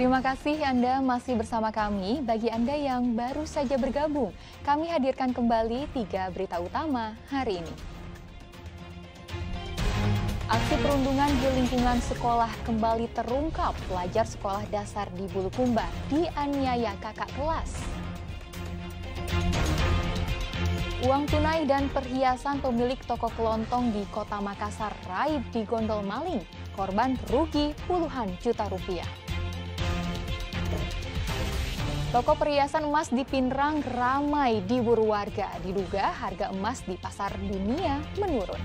Terima kasih Anda masih bersama kami. Bagi Anda yang baru saja bergabung, kami hadirkan kembali 3 berita utama hari ini. Aksi perundungan di lingkungan sekolah kembali terungkap. Pelajar sekolah dasar di Bulukumba dianiaya kakak kelas. Uang tunai dan perhiasan pemilik toko kelontong di Kota Makassar raib di gondol maling. Korban rugi puluhan juta rupiah. Toko perhiasan emas di Pinrang ramai diburu warga. Diduga harga emas di pasar dunia menurun.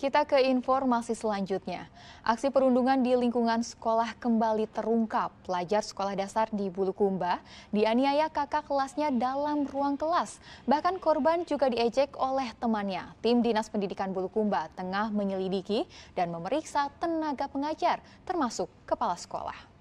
Kita ke informasi selanjutnya. Aksi perundungan di lingkungan sekolah kembali terungkap. Pelajar sekolah dasar di Bulukumba dianiaya kakak kelasnya dalam ruang kelas. Bahkan korban juga diejek oleh temannya. Tim Dinas Pendidikan Bulukumba tengah menyelidiki dan memeriksa tenaga pengajar, termasuk kepala sekolah.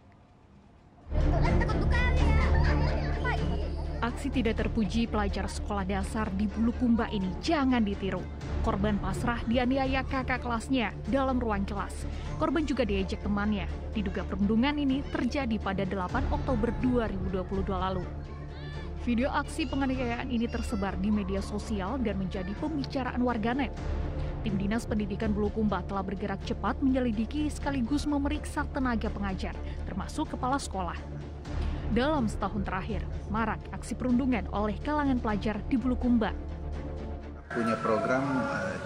Aksi tidak terpuji pelajar sekolah dasar di Bulukumba ini jangan ditiru. Korban pasrah dianiaya kakak kelasnya dalam ruang kelas. Korban juga diejek temannya. Diduga perundungan ini terjadi pada 8 Oktober 2022 lalu. Video aksi penganiayaan ini tersebar di media sosial dan menjadi pembicaraan warganet. Tim Dinas Pendidikan Bulukumba telah bergerak cepat menyelidiki sekaligus memeriksa tenaga pengajar, termasuk kepala sekolah. Dalam setahun terakhir, marak aksi perundungan oleh kalangan pelajar di Bulukumba. Punya program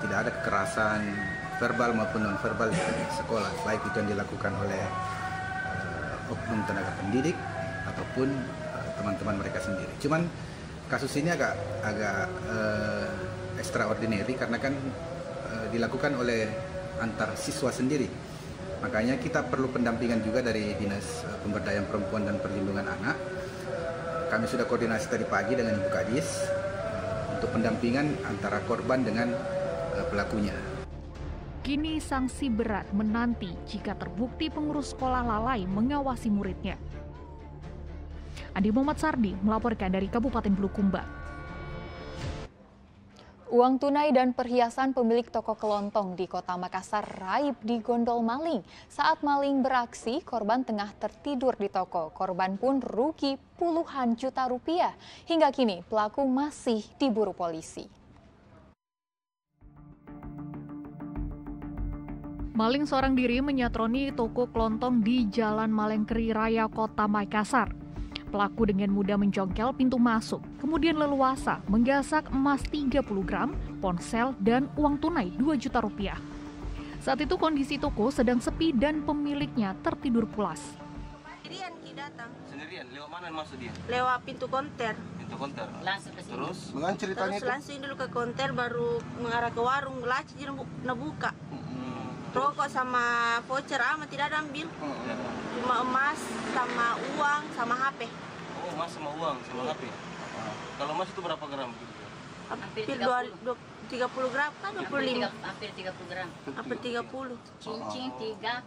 tidak ada kekerasan verbal maupun non-verbal di sekolah, baik itu yang dilakukan oleh oknum tenaga pendidik ataupun teman-teman mereka sendiri. Cuman kasus ini agak extraordinary karena kan dilakukan oleh antar siswa sendiri. Makanya kita perlu pendampingan juga dari Dinas Pemberdayaan Perempuan dan Perlindungan Anak. Kami sudah koordinasi tadi pagi dengan Ibu Kadis untuk pendampingan antara korban dengan pelakunya. Kini sanksi berat menanti jika terbukti pengurus sekolah lalai mengawasi muridnya. Andi Muhammad Sardi melaporkan dari Kabupaten Bulukumba. Uang tunai dan perhiasan pemilik toko kelontong di Kota Makassar raib di gondol maling. Saat maling beraksi, korban tengah tertidur di toko. Korban pun rugi puluhan juta rupiah. Hingga kini pelaku masih diburu polisi. Maling seorang diri menyatroni toko kelontong di Jalan Malengkeri Raya Kota Makassar. Pelaku dengan mudah mencongkel pintu masuk, kemudian leluasa menggasak emas 30 gram, ponsel, dan uang tunai 2 juta rupiah. Saat itu kondisi toko sedang sepi dan pemiliknya tertidur pulas. Sendirian datang. Sendirian? Lewat mana masuk dia? Lewat pintu konter. Pintu konter? Langsung ke sini. Terus? Dengan ceritanya Terus langsung dulu ke konter, baru mengarah ke warung, laci buka. Rokok sama voucher amat tidak ada ambil. Cuma emas sama uang sama HP. Oh, emas sama uang sama HP. Kalau emas itu berapa gram? Hampir 30 gram kan 25. Hampir 30 gram. Hampir 30. Cincin 3.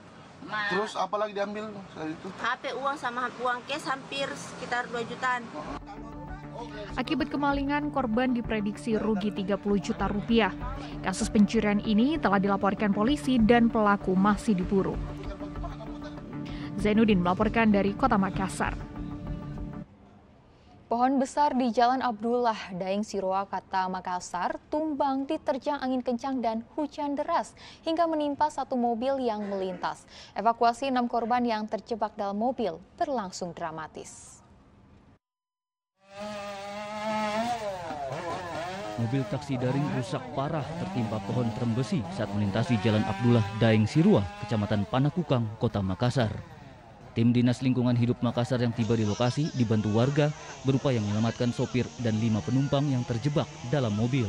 Terus apa lagi diambil saat itu? HP, uang sama uang cash hampir sekitar 2 jutaan. Akibat kemalingan, korban diprediksi rugi 30 juta rupiah. Kasus pencurian ini telah dilaporkan polisi dan pelaku masih diburu. Zainuddin melaporkan dari Kota Makassar. Pohon besar di Jalan Abdullah, Daeng Siroa, Kota Makassar, tumbang diterjang angin kencang dan hujan deras hingga menimpa satu mobil yang melintas. Evakuasi 6 korban yang terjebak dalam mobil berlangsung dramatis. Mobil taksi daring rusak parah tertimpa pohon trembesi saat melintasi Jalan Abdullah Daeng Siroa, Kecamatan Panakukang, Kota Makassar. Tim Dinas Lingkungan Hidup Makassar yang tiba di lokasi dibantu warga berupaya menyelamatkan sopir dan 5 penumpang yang terjebak dalam mobil.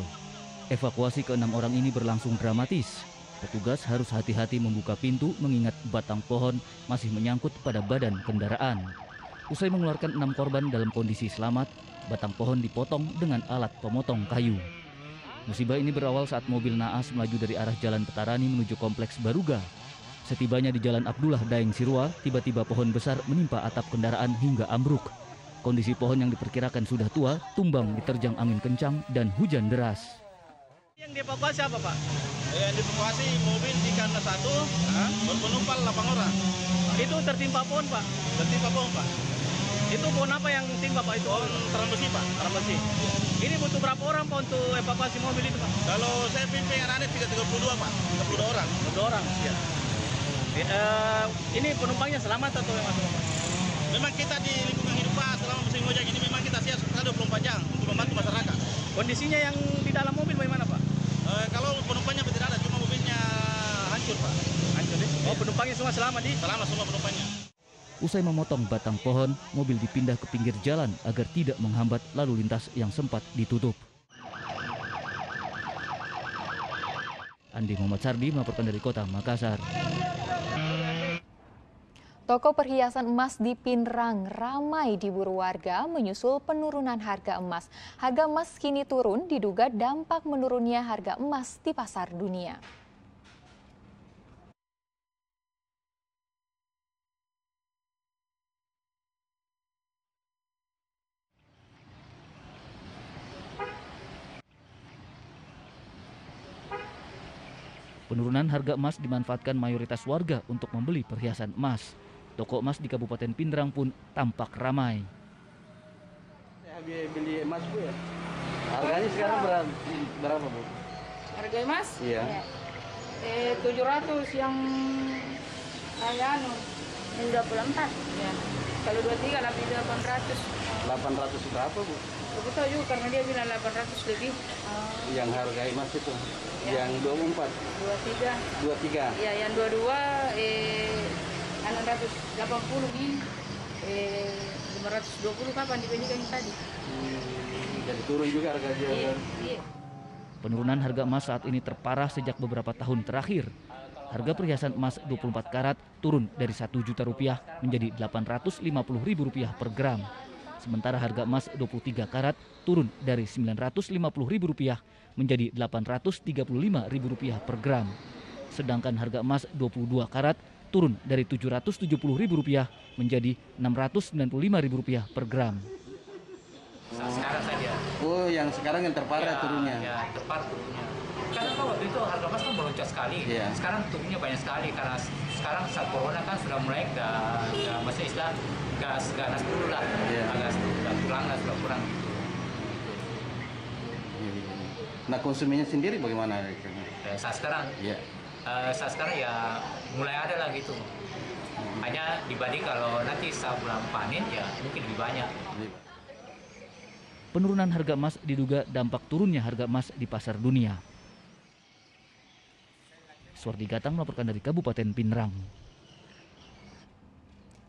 Evakuasi ke-6 orang ini berlangsung dramatis. Petugas harus hati-hati membuka pintu mengingat batang pohon masih menyangkut pada badan kendaraan. Usai mengeluarkan 6 korban dalam kondisi selamat, batang pohon dipotong dengan alat pemotong kayu. Musibah ini berawal saat mobil naas melaju dari arah Jalan Petarani menuju Kompleks Baruga. Setibanya di Jalan Abdullah Daeng Siroa, tiba-tiba pohon besar menimpa atap kendaraan hingga ambruk. Kondisi pohon yang diperkirakan sudah tua tumbang diterjang angin kencang dan hujan deras. Yang dievakuasi apa, Pak? Yang dievakuasi mobil di kantor 1, berpenumpang 8 orang. Itu tertimpa pohon, Pak? Tertimpa pohon, Pak. Itu pohon apa yang timpa, Pak? Itu pohon terambesi, Pak. Terambesi. Ini butuh berapa orang, Pak, untuk evakuasi mobil itu, Pak? Kalau saya pimpin anak-anak 32, Pak. 32 orang. 32 orang? Iya. Ini penumpangnya selamat atau yang masuk, Pak? Memang kita di lingkungan hidup Pak, selama musim hujan ini memang kita siap 24 jam untuk membantu masyarakat. Kondisinya yang di dalam mobil bagaimana, Pak? Kalau penumpangnya tidak ada, cuma mobilnya hancur, Pak. Hancur, ya? Oh, penumpangnya semua selamat, di? Selamat semua penumpangnya. Usai memotong batang pohon, mobil dipindah ke pinggir jalan agar tidak menghambat lalu lintas yang sempat ditutup. Andi Muhammad Sardi melaporkan dari Kota Makassar. Toko perhiasan emas di Pinrang ramai diburu warga menyusul penurunan harga emas. Harga emas kini turun diduga dampak menurunnya harga emas di pasar dunia. Penurunan harga emas dimanfaatkan mayoritas warga untuk membeli perhiasan emas. Toko emas di Kabupaten Pinrang pun tampak ramai. Saya beli emas, Bu, ya. Harganya sekarang berapa, Bu? Harga emas? Iya. 700 yang Yang 24. ya. Kalau 23 lebih 800. 800 berapa, Bu? Aku tahu juga karena dia bilang 800 lebih. Yang harga emas itu. Ya. Yang 24. 23. 23. Ya, yang 22 680 ini 520 kapan dibandingkan yang tadi? Jadi turun juga harga jual. Iya. Penurunan harga emas saat ini terparah sejak beberapa tahun terakhir. Harga perhiasan emas 24 karat turun dari Rp1 juta menjadi Rp850.000 per gram. Sementara harga emas 23 karat turun dari Rp950.000 menjadi Rp835.000 per gram. Sedangkan harga emas 22 karat turun dari Rp770.000 menjadi Rp695.000 per gram. Sekarang saja. Oh, yang sekarang yang terparah turunnya. Ya, terparah turunnya. Karena waktu itu harga emas kan melonjak sekali. Yeah. Sekarang turunnya banyak sekali karena sekarang saat corona kan sudah mulai masih istilah gas ganas dulu lah. Yeah. Agak sudah kurang. Nah, konsumennya sendiri bagaimana? Saat sekarang. Iya. Saat sekarang ya mulai ada lah gitu. Hanya dibanding kalau nanti saat bulan panen ya mungkin lebih banyak. Penurunan harga emas diduga dampak turunnya harga emas di pasar dunia. Suwardi Gatang melaporkan dari Kabupaten Pinrang.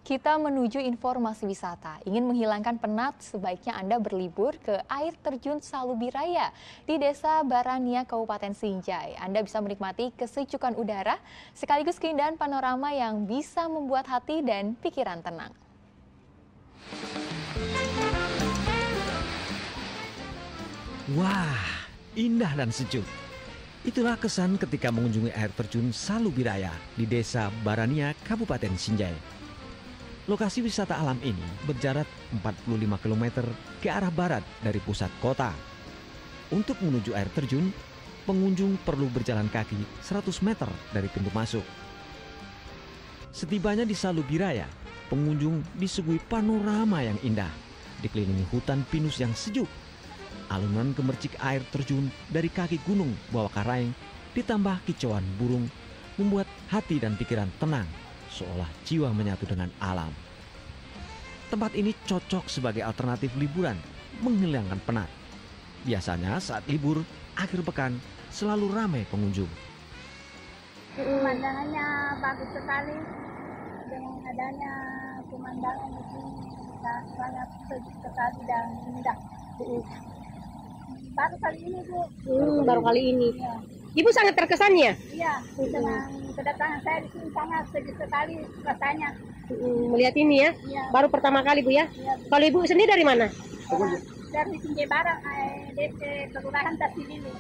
Kita menuju informasi wisata. Ingin menghilangkan penat, sebaiknya Anda berlibur ke air terjun Salubiraya di Desa Barania, Kabupaten Sinjai. Anda bisa menikmati kesejukan udara sekaligus keindahan panorama yang bisa membuat hati dan pikiran tenang. Wah, indah dan sejuk. Itulah kesan ketika mengunjungi air terjun Salubiraya di Desa Barania, Kabupaten Sinjai. Lokasi wisata alam ini berjarak 45 km ke arah barat dari pusat kota. Untuk menuju air terjun, pengunjung perlu berjalan kaki 100 meter dari pintu masuk. Setibanya di Salubiraya, pengunjung disuguhi panorama yang indah, dikelilingi hutan pinus yang sejuk. Alunan gemercik air terjun dari kaki gunung Bawah Karaeng ditambah kicauan burung membuat hati dan pikiran tenang, seolah jiwa menyatu dengan alam. Tempat ini cocok sebagai alternatif liburan menghilangkan penat. Biasanya saat libur akhir pekan selalu ramai pengunjung. Pemandangannya bagus sekali dengan adanya pemandangan di sini sangat sejuk sekali dan indah. Baru kali ini, Bu. Baru kali ini. Ya. Ibu sangat terkesannya? Iya, dengan kedatangan saya di sini sangat sejuk sekali rasanya. Melihat ini ya? Iya. Baru pertama kali, Bu ya? Iya. Kalau Ibu sendiri dari mana? Dari Sinjai Barat, DC Kelurahan Tasibilu.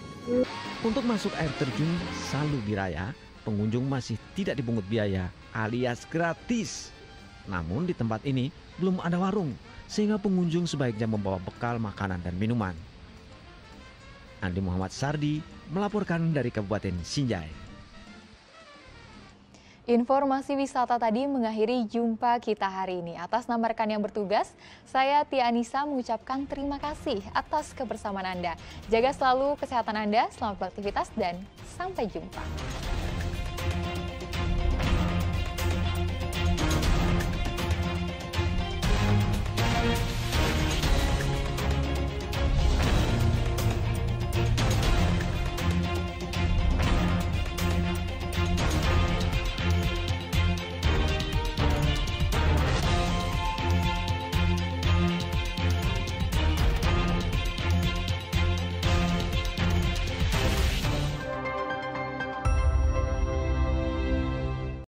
Untuk masuk air terjun Salubiraya, pengunjung masih tidak dipungut biaya alias gratis. Namun di tempat ini belum ada warung, sehingga pengunjung sebaiknya membawa bekal makanan dan minuman. Andi Muhammad Sardi melaporkan dari Kabupaten Sinjai. Informasi wisata tadi mengakhiri jumpa kita hari ini. Atas nama rekan yang bertugas, saya Tia Anissa mengucapkan terima kasih atas kebersamaan Anda. Jaga selalu kesehatan Anda, selamat beraktivitas, dan sampai jumpa.